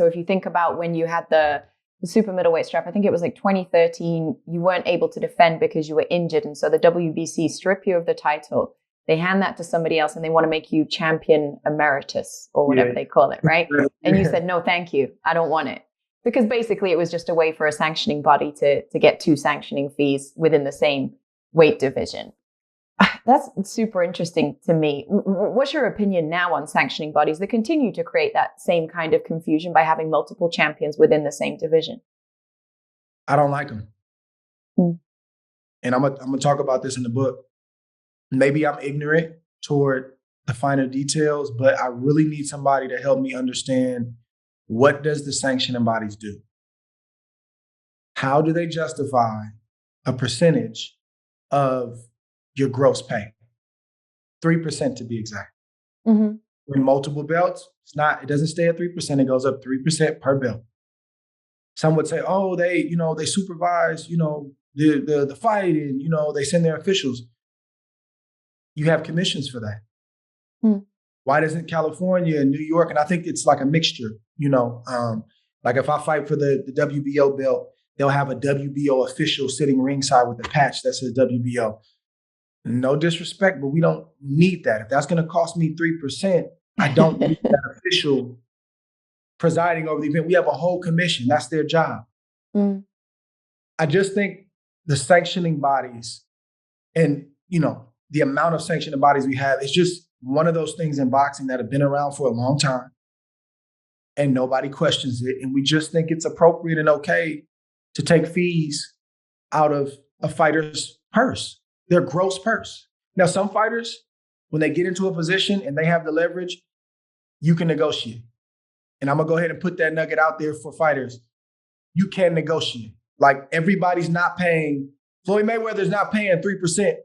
So if you think about when you had the super middleweight strap, I think it was like 2013, you weren't able to defend because you were injured. And so the WBC strip you of the title. They hand that to somebody else and they want to make you champion emeritus or whatever they call it, right? And you said, no, thank you. I don't want it. Because basically it was just a way for a sanctioning body to get 2 sanctioning fees within the same weight division. That's super interesting to me. What's your opinion now on sanctioning bodies that continue to create that same kind of confusion by having multiple champions within the same division? I don't like them. And I'm gonna talk about this in the book. Maybe I'm ignorant toward the finer details, but I really need somebody to help me understand, what does the sanctioning bodies do? How do they justify a percentage of your gross pay? 3% to be exact. In multiple belts, it doesn't stay at 3%, it goes up 3% per belt. Some would say, oh, they supervise, the fight, and they send their officials. You have commissions for that. Why doesn't California and New York, and I think it's like a mixture, like if I fight for the WBO belt, they'll have a WBO official sitting ringside with a patch that says WBO. No disrespect, but we don't need that. If that's going to cost me 3%, I don't need that official presiding over the event. We have a whole commission. That's their job. I just think the sanctioning bodies and, the amount of sanctioning bodies we have is just one of those things in boxing that have been around for a long time and nobody questions it. And we just think it's appropriate and okay to take fees out of a fighter's purse, their gross purse. Now, some fighters, when they get into a position and they have the leverage, you can negotiate. And I'm going to go ahead and put that nugget out there for fighters. You can negotiate. Like, everybody's not paying, Floyd Mayweather's not paying 3%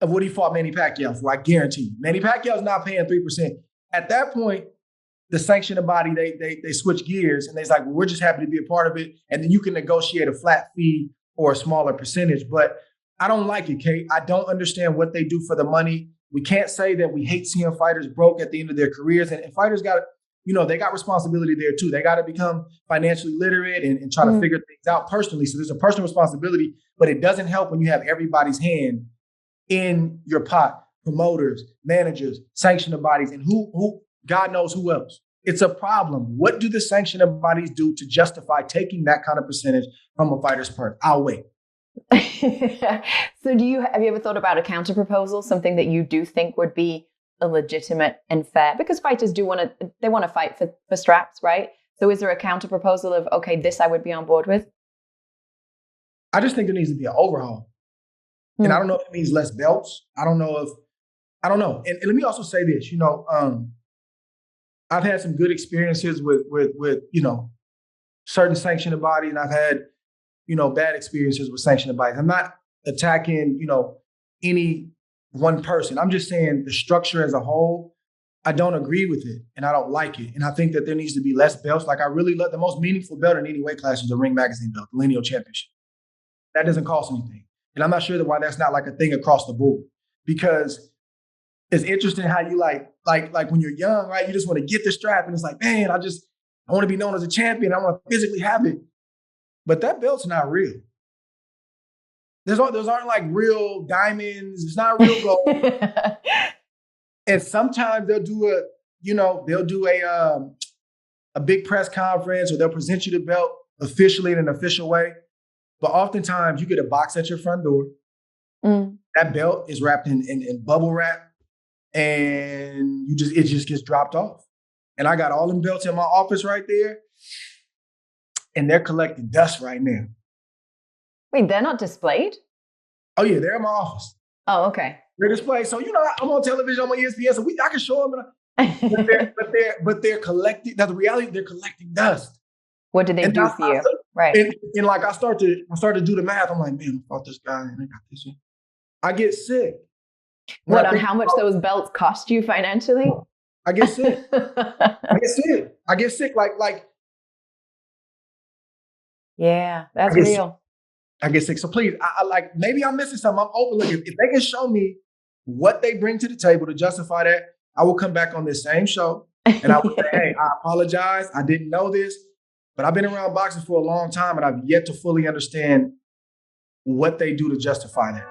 of what he fought Manny Pacquiao for, I guarantee you. Manny Pacquiao's not paying 3%. At that point, the sanctioning body, they switch gears and they're like, well, we're just happy to be a part of it. And then you can negotiate a flat fee or a smaller percentage. But I don't like it, Kate. I don't understand what they do for the money. We can't say that we hate seeing fighters broke at the end of their careers. And fighters got, they got responsibility there too. They got to become financially literate and try to figure things out personally. So there's a personal responsibility, but it doesn't help when you have everybody's hand in your pot, promoters, managers, sanctioning bodies, and who God knows who else. It's a problem. What do the sanctioning bodies do to justify taking that kind of percentage from a fighter's purse? I'll wait. So have you ever thought about a counter proposal, something that you do think would be a legitimate and fair? Because fighters want to fight for straps, right? So is there a counter proposal of, okay, this I would be on board with? I just think there needs to be an overhaul. And I don't know if it means less belts. I don't know. And let me also say this, I've had some good experiences with certain sanctioning bodies, and I've had, bad experiences with sanctioning bodies. I'm not attacking, any one person. I'm just saying the structure as a whole, I don't agree with it and I don't like it. And I think that there needs to be less belts. Like, I really love the most meaningful belt in any weight class is the Ring Magazine belt, the lineal championship. That doesn't cost anything. And I'm not sure why that's not like a thing across the board, because it's interesting how you like when you're young, right? You just want to get the strap and it's like, man, I want to be known as a champion. I want to physically have it. But that belt's not real. Those aren't like real diamonds. It's not real gold. And sometimes they'll do a big press conference, or they'll present you the belt officially in an official way. But oftentimes you get a box at your front door. That belt is wrapped in bubble wrap, and it just gets dropped off. And I got all them belts in my office right there, and they're collecting dust right now. Wait, they're not displayed? Oh yeah, they're in my office. Oh, okay. They're displayed. So I'm on television, I'm on ESPN, so I can show them. But they're collecting. That's the reality. They're collecting dust. What did they do for you? Right. And like I start to do the math. I'm like, man, I fought this guy and I got this one. I get sick. On how much those belts cost you financially? I get sick. I get sick. Like. Yeah, that's real. I get sick. So please, I like, maybe I'm missing something. I'm overlooking. If they can show me what they bring to the table to justify that, I will come back on this same show And I would say, hey, I apologize. I didn't know this, but I've been around boxing for a long time and I've yet to fully understand what they do to justify that.